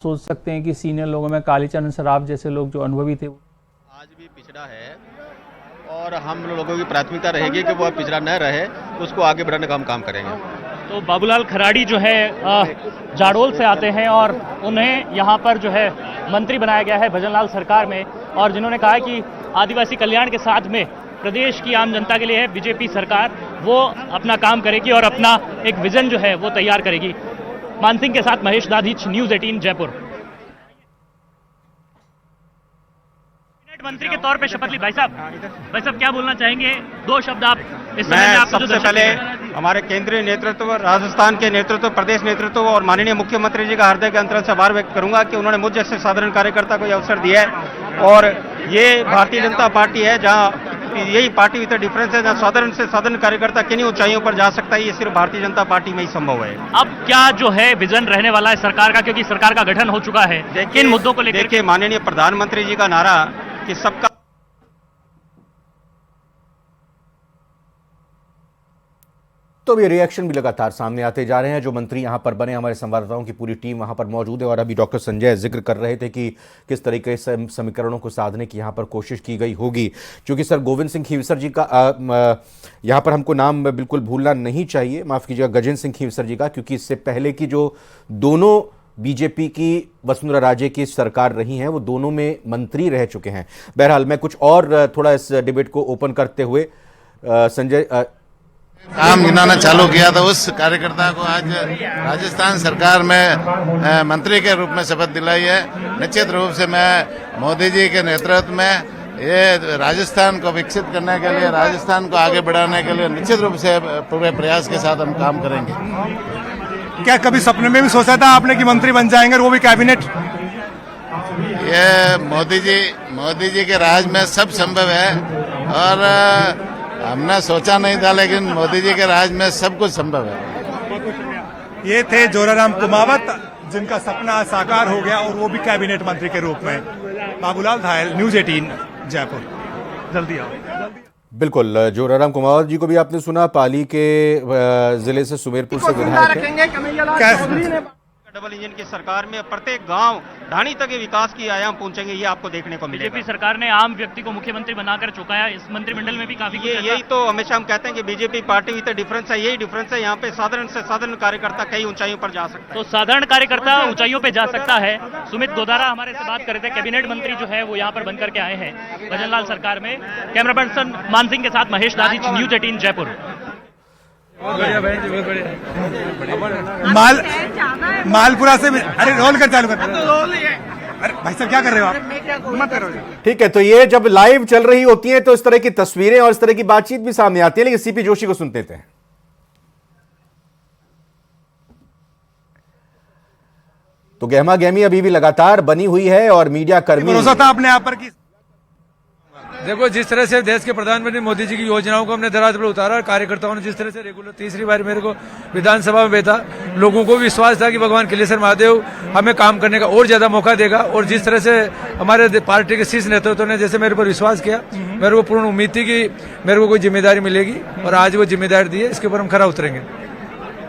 सोच सकते हैं कि सीनियर लोगों में कालीचरण सराफ जैसे लोग जो अनुभवी थे आज भी पिछड़ा है और हम लोगों की प्राथमिकता रहेगी कि वो पिछड़ा न रहे, उसको आगे बढ़ाने का हम काम करेंगे। तो बाबूलाल खराड़ी जो है जाडोल से आते हैं और उन्हें यहाँ पर जो है मंत्री बनाया गया है भजनलाल सरकार में, और जिन्होंने कहा कि आदिवासी कल्याण के साथ में प्रदेश की आम जनता के लिए है बीजेपी सरकार, वो अपना काम करेगी और अपना एक विजन जो है वो तैयार करेगी। मानसिंह के साथ महेश दाधीच, न्यूज़ 18 जयपुर। मंत्री के तौर पे शपथ ली भाई साहब क्या बोलना चाहेंगे? दो शब्द आप इस समय में आपको सबसे पहले हमारे केंद्रीय नेतृत्व, राजस्थान के नेतृत्व, प्रदेश नेतृत्व और माननीय मुख्यमंत्री जी का हृदय के अंतराल से आभार व्यक्त करूंगा कि उन्होंने मुझ जैसे साधारण कार्यकर्ता को अवसर दिया है। और ये भारतीय जनता पार्टी है जहां यही पार्टी विद डिफरेंस है, जहां साधारण से साधारण कार्यकर्ता किन्हीं ऊंचाइयों पर जा सकता है, ये सिर्फ भारतीय जनता पार्टी में ही संभव है। अब क्या जो है विजन रहने वाला है सरकार का, क्योंकि सरकार का गठन हो चुका है, किन मुद्दों को लेकर? देखिए, माननीय प्रधानमंत्री जी का नारा कि सबका तो ये रिएक्शन भी लगातार सामने आते जा रहे हैं। जो मंत्री यहां पर बने, हमारे संवाददाताओं की पूरी टीम वहां पर मौजूद है और अभी डॉक्टर संजय जिक्र कर रहे थे कि किस तरीके से समीकरणों को साधने की यहां पर कोशिश की गई होगी। क्योंकि सर गोविंद सिंह खींवसर जी का यहां पर हमको नाम बिल्कुल भूलना नहीं चाहिए, माफ कीजिएगा, गजेंद्र सिंह खींवसर जी का, क्योंकि इससे पहले की जो दोनों बीजेपी की वसुंधरा राजे की सरकार रही हैं वो दोनों में मंत्री रह चुके हैं। बहरहाल मैं कुछ और थोड़ा इस डिबेट को ओपन करते हुए संजय काम गिनाना चालू किया था, उस कार्यकर्ता को आज राजस्थान सरकार में मंत्री के रूप में शपथ दिलाई है। निश्चित रूप से मैं मोदी जी के नेतृत्व में ये राजस्थान को विकसित करने के लिए, राजस्थान को आगे बढ़ाने के लिए निश्चित रूप से पूरे प्रयास के साथ हम काम करेंगे। क्या कभी सपने में भी सोचा था आपने कि मंत्री बन जाएंगे और वो भी कैबिनेट? ये मोदी जी के राज में सब संभव है और हमने सोचा नहीं था, लेकिन मोदी जी के राज में सब कुछ संभव है। ये थे जोराराम कुमावत, जिनका सपना साकार हो गया और वो भी कैबिनेट मंत्री के रूप में। बाबूलाल धायल, न्यूज़ 18 जयपुर। जल्दी आओ। बिल्कुल, जोराराम कुमावत जी को भी आपने सुना, पाली के जिले से सुमेरपुर से विधायक है। डबल इंजन की सरकार में प्रत्येक गांव ढाणी तक विकास की आयाम पहुंचेंगे, ये आपको देखने को मिलेगा। बीजेपी सरकार ने आम व्यक्ति को मुख्यमंत्री बनाकर चुकाया, इस मंत्रिमंडल में भी काफी यही तो हमेशा हम कहते हैं कि बीजेपी पार्टी विद डिफरेंस है, यही डिफरेंस है। यहाँ पे साधारण से साधारण कार्यकर्ता कई ऊंचाइयों पर जा सकता है। तो साधारण कार्यकर्ता ऊंचाइयों पे जा सकता है। सुमित गोदारा हमारे से बात कर रहे थे, कैबिनेट मंत्री जो है वो यहाँ पर बनकर के आए हैं भजनलाल सरकार में। कैमरा पर्सन मानसिंह के साथ महेश दाधीच, न्यूज़ 18 जयपुर। मालपुरा से अरे रोल कर चालू कर। अरे भाई साहब क्या कर रहे हो आप? मत करो। ठीक है, तो ये जब लाइव चल रही होती हैं तो इस तरह की तस्वीरें और इस तरह की बातचीत भी सामने आती है। लेकिन सीपी जोशी को सुनते थे। तो गहमा गहमी अभी भी लगातार बनी हुई है और मीडिया कर्मी, भरोसा था अपने आप पर कि देखो जिस तरह से देश के प्रधानमंत्री मोदी जी की योजनाओं को हमने धरातल पर उतारा और कार्यकर्ताओं ने जिस तरह से रेगुलर तीसरी बार मेरे को विधानसभा में बैठा, लोगों को विश्वास था कि भगवान किलेश्वर महादेव हमें काम करने का और ज्यादा मौका देगा। और जिस तरह से हमारे पार्टी के शीर्ष नेतृत्व ने जैसे मेरे पर विश्वास किया, मेरे को पूर्ण उम्मीद थी कि मेरे को कोई जिम्मेदारी मिलेगी और आज वो जिम्मेदारी दी है, इसके ऊपर हम खरा उतरेंगे।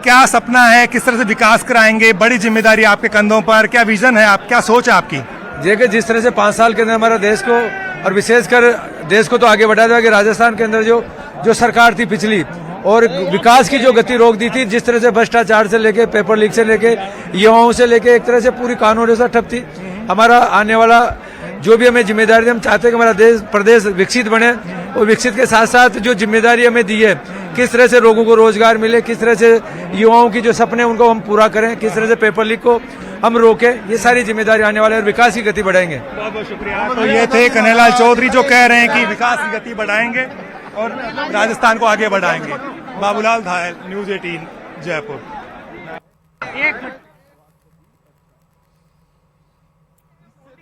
क्या सपना है, किस तरह से विकास कराएंगे? बड़ी जिम्मेदारी आपके कंधों पर, क्या विजन है, आप क्या सोच है आपकी? देखिए जिस तरह से 5 साल के अंदर हमारा देश को और विशेषकर देश को तो आगे बढ़ा दिया कि राजस्थान के अंदर जो सरकार थी पिछली और विकास की जो गति रोक दी थी, जिस तरह से भ्रष्टाचार से लेके, पेपर लीक से लेके, युवाओं से लेके, एक तरह से पूरी कानून व्यवस्था ठप थी। हमारा आने वाला जो भी हमें जिम्मेदारी हम चाहते हैं कि हमारा देश प्रदेश विकसित बने और विकसित के साथ साथ जो जिम्मेदारी हमें दी है, किस तरह से लोगों को रोजगार मिले, किस तरह से युवाओं की जो सपने उनको हम पूरा करें, किस तरह से पेपर लीक को हम रोकें, ये सारी जिम्मेदारी आने वाले और विकास की गति बढ़ाएंगे। बहुत बहुत शुक्रिया। तो ये थे कन्हैयालाल चौधरी जो कह रहे हैं कि विकास की गति बढ़ाएंगे और राजस्थान को आगे बढ़ाएंगे। बाबूलाल धायल, न्यूज़ 18 जयपुर।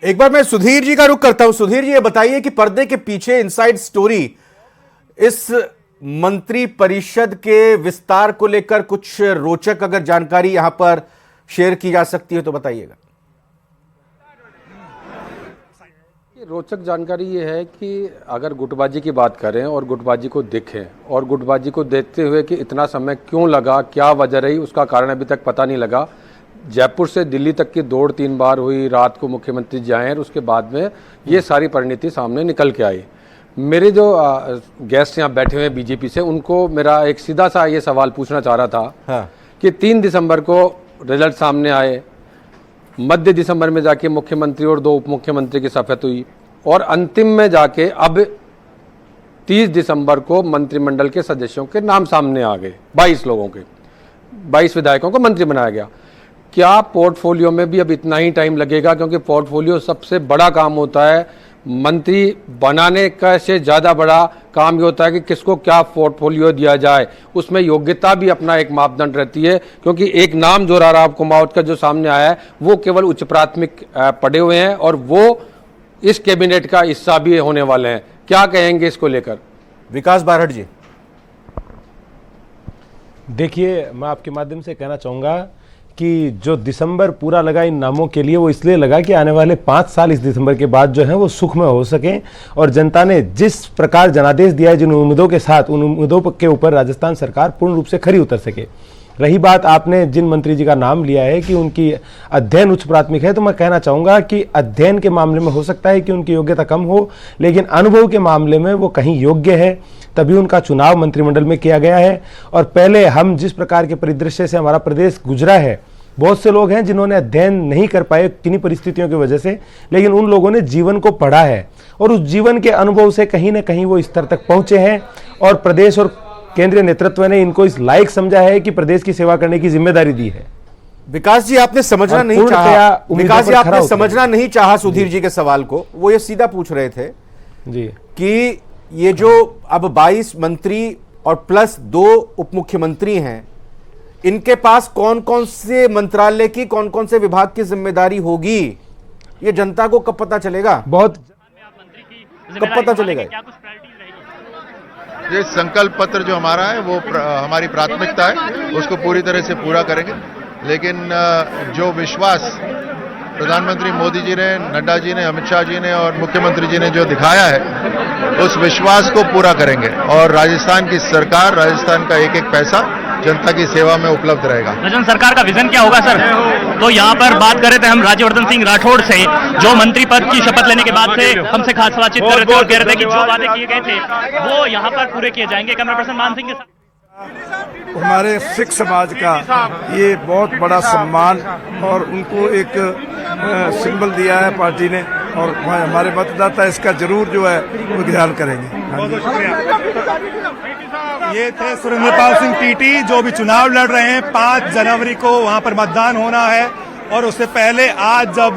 एक बार मैं सुधीर जी का रुख करता हूं। सुधीर जी, ये बताइए कि पर्दे के पीछे इनसाइड स्टोरी, इस मंत्री परिषद के विस्तार को लेकर कुछ रोचक अगर जानकारी यहां पर शेयर की जा सकती है तो बताइएगा। रोचक जानकारी ये है कि अगर गुटबाजी की बात करें और गुटबाजी को देखें और गुटबाजी को देखते हुए कि इतना समय क्यों लगा, क्या वजह रही, उसका कारण अभी तक पता नहीं लगा। जयपुर से दिल्ली तक की दौड़ 3 बार हुई, रात को मुख्यमंत्री जी आए और उसके बाद में ये सारी परिणति सामने निकल के आई। मेरे जो गेस्ट यहाँ बैठे हुए हैं बीजेपी से, उनको मेरा एक सीधा सा ये सवाल पूछना चाह रहा था कि 3 दिसंबर को रिजल्ट सामने आए, मध्य दिसंबर में जाके मुख्यमंत्री और 2 उप मुख्यमंत्री की शपथ हुई और अंतिम में जाके अब 30 दिसंबर को मंत्रिमंडल के सदस्यों के नाम सामने आ गए। 22 लोगों के, 22 विधायकों को मंत्री बनाया गया। क्या पोर्टफोलियो में भी अब इतना ही टाइम लगेगा? क्योंकि पोर्टफोलियो सबसे बड़ा काम होता है, मंत्री बनाने का से ज़्यादा बड़ा काम ये होता है कि किसको क्या पोर्टफोलियो दिया जाए। उसमें योग्यता भी अपना एक मापदंड रहती है, क्योंकि एक नाम जो राव कुमावत का जो सामने आया है वो केवल उच्च प्राथमिक पढ़े हुए हैं और वो इस कैबिनेट का हिस्सा भी होने वाले हैं। क्या कहेंगे इसको लेकर? विकास बारहट जी। देखिए, मैं आपके माध्यम से कहना चाहूँगा कि जो दिसंबर पूरा लगा इन नामों के लिए, वो इसलिए लगा कि आने वाले 5 साल इस दिसंबर के बाद जो है वो सुखमय हो सकें और जनता ने जिस प्रकार जनादेश दिया है जिन उम्मीदों के साथ, उन उम्मीदों के ऊपर राजस्थान सरकार पूर्ण रूप से खरी उतर सके। रही बात आपने जिन मंत्री जी का नाम लिया है कि उनकी अध्ययन उच्च प्राथमिक है, तो मैं कहना चाहूँगा कि अध्ययन के मामले में हो सकता है कि उनकी योग्यता कम हो, लेकिन अनुभव के मामले में वो कहीं योग्य है, तभी उनका चुनाव मंत्रिमंडल में किया गया है। और पहले हम जिस प्रकार के परिदृश्य से हमारा प्रदेश गुजरा है, बहुत से लोग हैं जिन्होंने अध्ययन नहीं कर पाए किन्हीं परिस्थितियों की वजह से, लेकिन उन लोगों ने जीवन को पढ़ा है और उस जीवन के अनुभव से कहीं ना कहीं वो इस स्तर तक पहुंचे हैं और प्रदेश और केंद्रीय नेतृत्व ने इनको इस लायक समझा है कि प्रदेश की सेवा करने की जिम्मेदारी दी है। विकास जी, आपने समझना नहीं चाहा, विकास जी आपने समझना नहीं चाहा सुधीर जी के सवाल को। वो ये सीधा पूछ रहे थे जी कि ये जो अब 22 मंत्री और प्लस 2 उप मुख्यमंत्री हैं, इनके पास कौन कौन से मंत्रालय की, कौन कौन से विभाग की जिम्मेदारी होगी, ये जनता को कब पता चलेगा? बहुत कब पता चलेगा? ये संकल्प पत्र जो हमारा है वो हमारी प्राथमिकता है, उसको पूरी तरह से पूरा करेंगे। लेकिन जो विश्वास प्रधानमंत्री मोदी जी ने, नड्डा जी ने, अमित शाह जी ने और मुख्यमंत्री जी ने जो दिखाया है, उस विश्वास को पूरा करेंगे और राजस्थान की सरकार, राजस्थान का एक एक पैसा जनता की सेवा में उपलब्ध रहेगा। राजस्थान सरकार का विजन क्या होगा सर? तो यहाँ पर बात कर रहे थे हम राज्यवर्धन सिंह राठौड़ से, जो मंत्री पद की शपथ लेने के बाद से हमसे खास बातचीत कर रहे थे और कह रहे थे कि जो वादे किए गए थे वो यहाँ पर पूरे किए जाएंगे। कैमरा पर्सन मान सिंह के साथ। हमारे सिख समाज का ये बहुत बड़ा सम्मान और उनको एक सिंबल दिया है पार्टी ने, और हमारे मतदाता इसका जरूर जो है वो ध्यान करेंगे। बहुत बहुत शुक्रिया। ये थे सुरेंद्रपाल सिंह टीटी, जो भी चुनाव लड़ रहे हैं। 5 जनवरी को वहां पर मतदान होना है और उससे पहले आज जब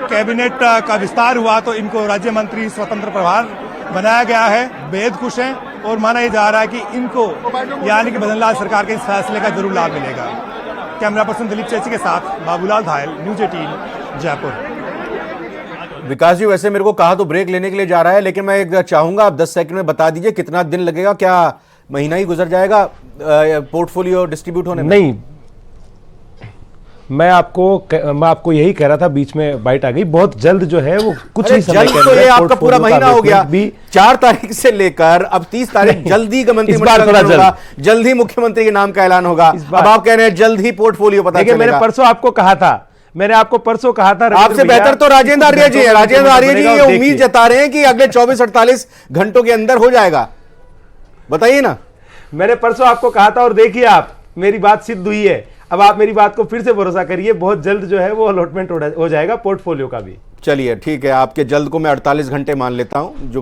कैबिनेट का विस्तार हुआ तो इनको राज्य मंत्री स्वतंत्र प्रभार बनाया गया है। बेहद खुश हैं और माना यह जा रहा है कि इनको यानी कि भजनलाल सरकार के इस फैसले का जरूर लाभ मिलेगा। कैमरा पर्सन दिलीप चेची के साथ बाबूलाल धायल, न्यूज 18 जयपुर। विकास जी, वैसे मेरे को कहा तो ब्रेक लेने के लिए जा रहा है, लेकिन मैं चाहूंगा आप 10 सेकंड में बता दीजिए कितना दिन लगेगा, क्या महीना ही गुजर जाएगा पोर्टफोलियो डिस्ट्रीब्यूट होने में? नहीं, मैं आपको यही कह रहा था, बीच में बाइट आ गई। बहुत जल्द जो है वो कुछ ही समय जल्द तो ये आपका पूरा महीना हो गया, 4 तारीख से लेकर अब 30 तारीख जल्दी मंत्रिमंडल होगा, जल्द ही मुख्यमंत्री के नाम का ऐलान होगा। अब आप कह रहे हैं जल्द ही पोर्टफोलियो पता चलेगा। मैंने परसों आपको कहा था, आपसे बेहतर तो राजेंद्र आर्य जी है। राजेंद्र आर्य जी ये उम्मीद जता रहे हैं कि अगले 24-48 घंटों के अंदर हो जाएगा। बताइए ना। मैंने परसों आपको कहा था और देखिए आप, मेरी बात सिद्ध हुई है। अब आप मेरी बात को फिर से भरोसा करिए, बहुत जल्द जो है वो अलॉटमेंट हो जाएगा पोर्टफोलियो का भी। चलिए ठीक है, आपके जल्द को मैं 48 घंटे मान लेता हूं। जो